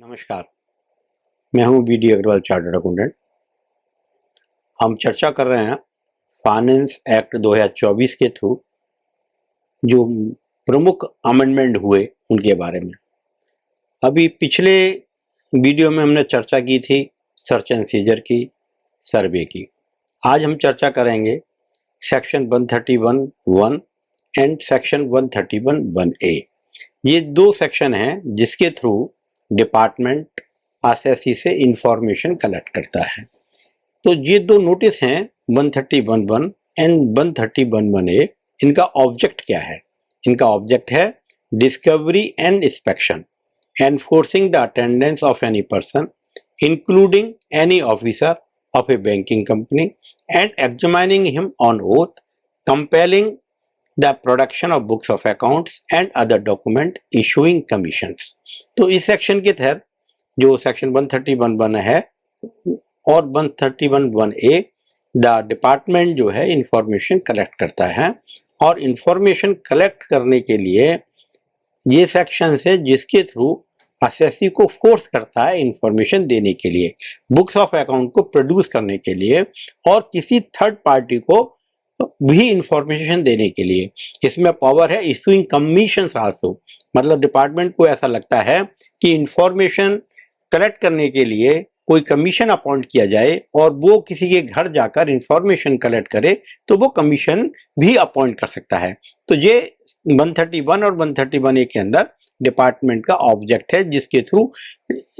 नमस्कार, मैं हूं B D Agarwal, chartered accountant. हम चर्चा कर रहे हैं फाइनेंस एक्ट 2024 के थ्रू जो प्रमुख अमेंडमेंट हुए उनके बारे में। अभी पिछले वीडियो में हमने चर्चा की थी सर्च एंड सीजर की, सर्वे की। आज हम चर्चा करेंगे सेक्शन 131(1) एंड सेक्शन 131(1)(a। ये दो सेक्शन हैं जिसके थ्रू डिपार्टमेंट एसएससी से इंफॉर्मेशन कलेक्ट करता है। तो ये दो नोटिस हैं 131(1) एंड 131(1)(a। इनका ऑब्जेक्ट क्या है? इनका ऑब्जेक्ट है discovery and inspection, enforcing the attendance of any person including any officer of a banking company and examining him on oath, compelling the production of books of accounts and other document, issuing commissions। तो इस section के तहत जो section 131(1) है और 131(1)(a, the department जो है information collect करता है। और इंफॉर्मेशन कलेक्ट करने के लिए ये सेक्शन है जिसके थ्रू एसएससी को फोर्स करता है इंफॉर्मेशन देने के लिए, बुक्स ऑफ अकाउंट को प्रोड्यूस करने के लिए और किसी थर्ड पार्टी को भी इंफॉर्मेशन देने के लिए। इसमें पावर है इशूइंग कमीशन आल्सो, मतलब डिपार्टमेंट को ऐसा लगता है कि इंफॉर्मेशन कलेक्ट करने के लिए कोई कमीशन अपॉइंट किया जाए और वो किसी के घर जाकर इंफॉर्मेशन कलेक्ट करे तो वो कमीशन भी अपॉइंट कर सकता है। तो ये 131 और 131(a) के अंदर डिपार्टमेंट का ऑब्जेक्ट है जिसके थ्रू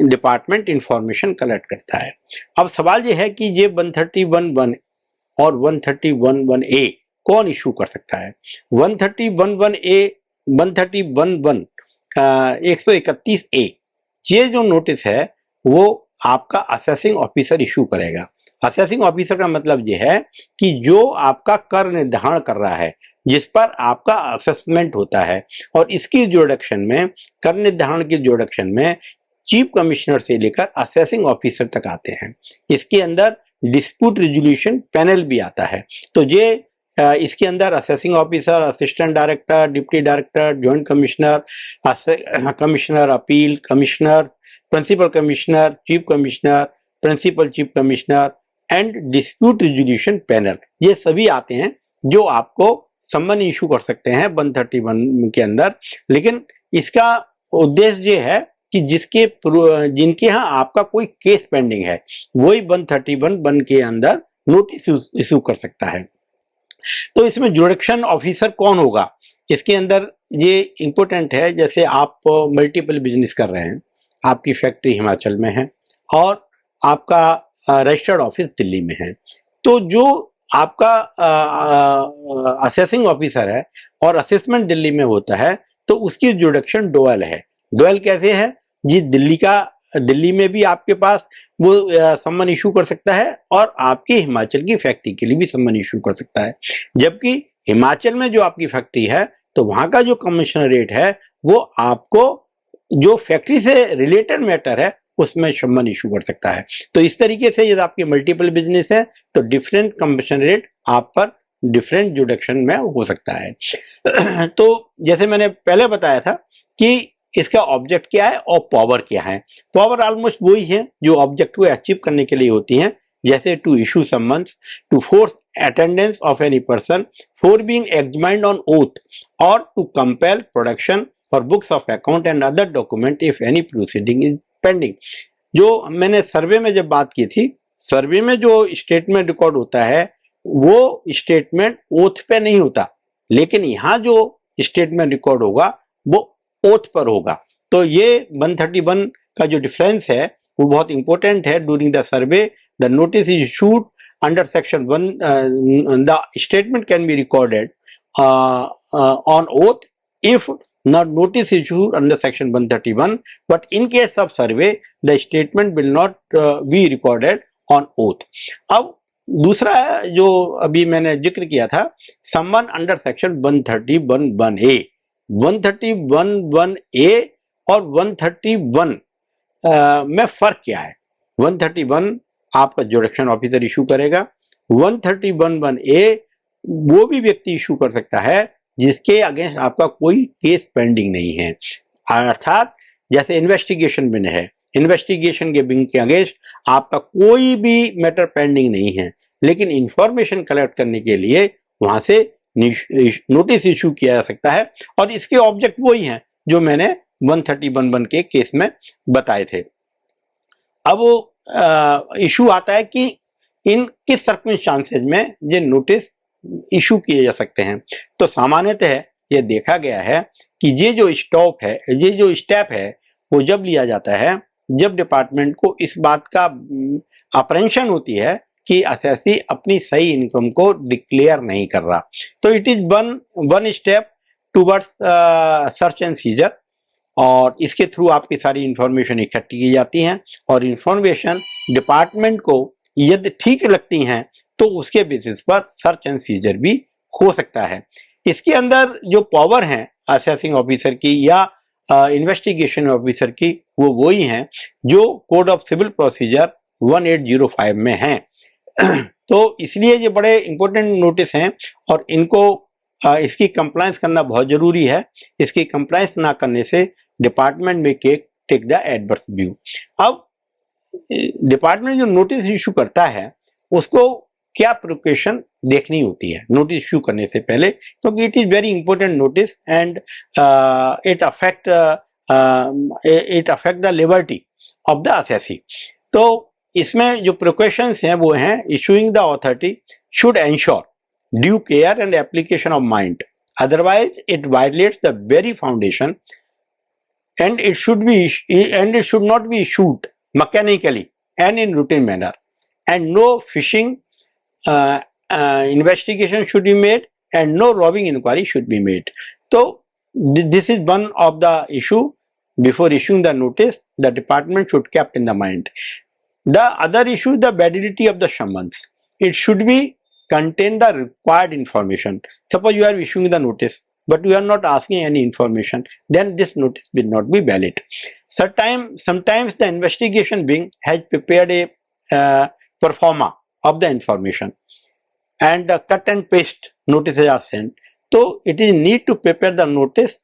डिपार्टमेंट इंफॉर्मेशन कलेक्ट करता है। अब सवाल यह है कि ये 131(1) और 131(1)(a) कौन इशू कर सकता है? 131(1)(a, 131(1) 131(a) ये जो नोटिस है वो आपका असेसिंग ऑफिसर इशू करेगा। असेसिंग ऑफिसर का मतलब यह है कि जो आपका कर निर्धारण कर रहा है, जिस पर आपका असेसमेंट होता है, और इसकी ज्यूरिडिक्शन में, कर निर्धारण की ज्यूरिडिक्शन में चीफ कमिश्नर से लेकर असेसिंग ऑफिसर तक आते हैं। इसके अंदर डिस्प्यूट रिजोल्यूशन पैनल भी आता है। तो ये इसके अंदर assessing officer, assistant director, deputy director, joint commissioner, commissioner appeal, commissioner, principal commissioner, chief commissioner, principal chief commissioner and dispute resolution panel, ये सभी आते हैं जो आपको सम्मन इशू कर सकते हैं 131 के अंदर। लेकिन इसका उद्देश्य ये है कि जिनके यहाँ आपका कोई केस पेंडिंग है वही 131(1) के अंदर नोटिस इशू कर सकता है। तो इसमें ज्यूरिडिक्शन ऑफिसर कौन होगा? इसके अंदर ये इंपॉर्टेंट है, जैसे आप मल्टीपल बिजनेस कर रहे हैं, आपकी फैक्ट्री हिमाचल में है और आपका रजिस्टर्ड ऑफिस दिल्ली में है, तो जो आपका असेसिंग ऑफिसर है और असेसमेंट दिल्ली में होता है तो उसकी ज्यूरिडिक्शन डुअल है। डुअल कैसे है जी? दिल्ली में भी आपके पास वो सम्मन इशू कर सकता है और आपकी हिमाचल की फैक्ट्री के लिए भी सम्मन इशू कर सकता है। जबकि हिमाचल में जो आपकी फैक्ट्री है तो वहां का जो कमिश्नरेट है वो आपको जो फैक्ट्री से रिलेटेड मैटर है उसमें सम्मन इशू कर सकता है। तो इस तरीके से यदि आपके मल्टीपल बिजनेस है तो डिफरेंट कमिश्नरेट आप पर डिफरेंट ज्यूरिडिक्शन में हो सकता है। तो जैसे मैंने पहले बताया था कि इसका ऑब्जेक्ट क्या है और पावर क्या है। पावर ऑलमोस्ट वही है जो ऑब्जेक्ट को अचीव करने के लिए होती हैं, जैसे to issue summons, to force attendance of any person for being examined on oath और टू कंपेल प्रोडक्शन और books of account and other document if any proceeding is pending. जो मैंने सर्वे में जब बात की थी, सर्वे में जो स्टेटमेंट रिकॉर्ड होता है वो स्टेटमेंट ओथ पे नहीं होता, लेकिन यहाँ जो स्टेटमेंट रिकॉर्ड होगा वो ओथ पर होगा। तो ये 131 का जो डिफरेंस है वो बहुत इंपॉर्टेंट है। During the survey the notice is issued under section 1, the statement can be recorded on oath if not notice issued under section 131, but in case of survey the statement will not be recorded on oath। अब दूसरा जो अभी मैंने जिक्र किया था, सम्मन under section 131(1)(a, 131(1)(a और 131 में फर्क क्या है? 131 आपका ज्यूरिडिक्शन ऑफिसर इशू करेगा, 131(1)(a वो भी व्यक्ति इशू कर सकता है जिसके अगेंस्ट आपका कोई केस पेंडिंग नहीं है। अर्थात जैसे इन्वेस्टिगेशन में है, इन्वेस्टिगेशन के बिंग के अगेंस्ट आपका कोई भी मैटर पेंडिंग नहीं है, लेकिन इंफॉर्मेशन कलेक्ट करने के लिए वहां से नोटिस इशू किया जा सकता है, और इसके ऑब्जेक्ट वही हैं जो मैंने 131 के केस में बताए थे। अब इशू आता है कि इन किस सर्कमस्टांसेस में ये नोटिस इशू किए जा सकते हैं। तो सामान्यतः ये देखा गया है कि ये जो स्टेप है वो जब लिया जाता है जब डिपार्टमेंट को इस बात का अप्रेंशन होती है कि असेसी अपनी सही इनकम को डिक्लेयर नहीं कर रहा। तो it is one step towards search and seizure, और इसके थ्रू आपकी सारी इंफॉर्मेशन इकट्ठी की जाती हैं, और इंफॉर्मेशन डिपार्टमेंट को यदि ठीक लगती हैं तो उसके बेसिस पर सर्च एंड सीजर भी हो सकता है। इसके अंदर जो पावर है असेसिंग ऑफिसर की या इन्वेस्टिगेशन ऑफिसर की, वो वही हैं जो कोड ऑफ सिविल प्रोसीजर 1805 में हैं। तो इसलिए ये बड़े इंपॉर्टेंट नोटिस हैं, और इनको इसकी कंप्लायंस करना बहुत जरूरी है। इसकी कंप्लायंस ना करने से डिपार्टमेंट में टेक द एडवर्स व्यू। अब डिपार्टमेंट जो नोटिस इशू करता है उसको क्या प्रिकॉशन देखनी होती है नोटिस इशू करने से पहले, क्योंकि it is very important notice and it affect the liberty of the assessee. तो इसमें जो प्रिकॉशंस हैं वो हैं, issuing the authority should ensure due care and application of mind, otherwise it violets the very foundation, and it should not be issued mechanically and in routine manner, and no phishing investigation should be made, and no robbing inquiry should be made. So this is one of the issue. Before issuing the notice, the department should keep in the mind. The other issue is the validity of the summons. It should be contain the required information. Suppose you are issuing the notice but you are not asking any information, then this notice will not be valid. Sometimes the investigation wing has prepared a performa of the information, and cut and paste notices are sent. So it is need to prepare the notice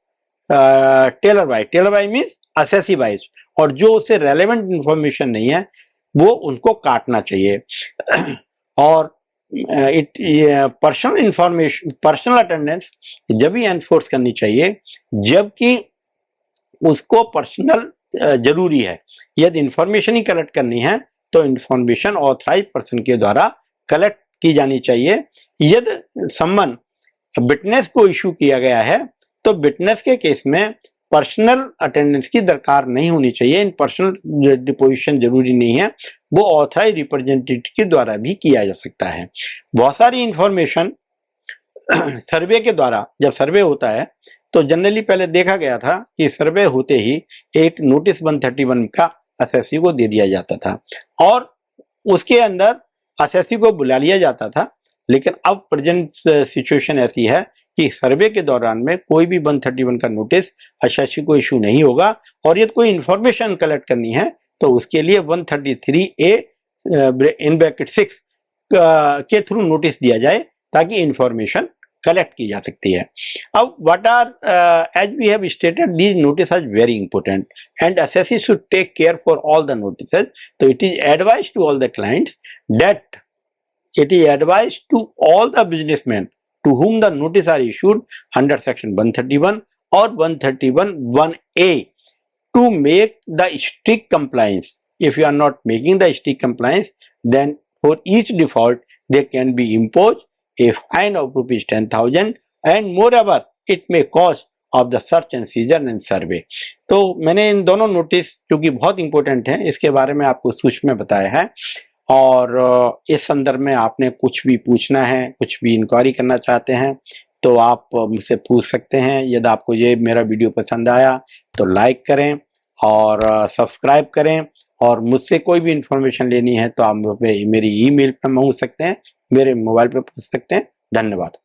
tailor wise means assessee wise, और जो उससे relevant information नहीं है वो उनको काटना चाहिए। और पर्सनल अटेंडेंस जब भी एनफोर्स करनी चाहिए जबकि उसको पर्सनल जरूरी है। यदि इंफॉर्मेशन ही कलेक्ट करनी है तो इंफॉर्मेशन ऑथराइज पर्सन के द्वारा कलेक्ट की जानी चाहिए। यदि सम्मन विटनेस को इशू किया गया है तो विटनेस के केस में पर्सनल अटेंडेंस की दरकार नहीं होनी चाहिए। इन पर्सनल डिपोजिशन जरूरी नहीं है, वो ऑथराइज रिप्रेजेंटेटिव के द्वारा भी किया जा सकता है। बहुत सारी इंफॉर्मेशन सर्वे के द्वारा, जब सर्वे होता है तो जनरली पहले देखा गया था कि सर्वे होते ही एक नोटिस 131 का असेसी को दे दिया जाता था और उसके अंदर असेसी को बुला लिया जाता था। लेकिन अब प्रेजेंट सिचुएशन ऐसी है कि सर्वे के दौरान में कोई भी 131 का नोटिस असेसी को इशू नहीं होगा, और यदि कोई इंफॉर्मेशन कलेक्ट करनी है तो उसके लिए 133A इन ब्रैकेट 6 के थ्रू नोटिस दिया जाए ताकि इंफॉर्मेशन कलेक्ट की जा सकती है। अब what are as we have stated these notice are very important and assessee should take care for all the notices. तो it is advise to all the clients that it is advised to all the businessmen to whom the notice are issued under section 131 or 131(1)(a) to make the strict compliance. If you are not making the strict compliance, then for each default there can be imposed a fine of rupees 10,000 and moreover it may cause of the search and seizure and survey. तो मैंने इन दोनों notice जो कि बहुत important हैं इसके बारे में आपको सूक्ष्म में बताया है, और इस संदर्भ में आपने कुछ भी पूछना है, कुछ भी इंक्वायरी करना चाहते हैं तो आप मुझसे पूछ सकते हैं। यदि आपको ये मेरा वीडियो पसंद आया तो लाइक करें और सब्सक्राइब करें, और मुझसे कोई भी इंफॉर्मेशन लेनी है तो आप मेरी ईमेल पर पूछ सकते हैं, मेरे मोबाइल पर पूछ सकते हैं। धन्यवाद।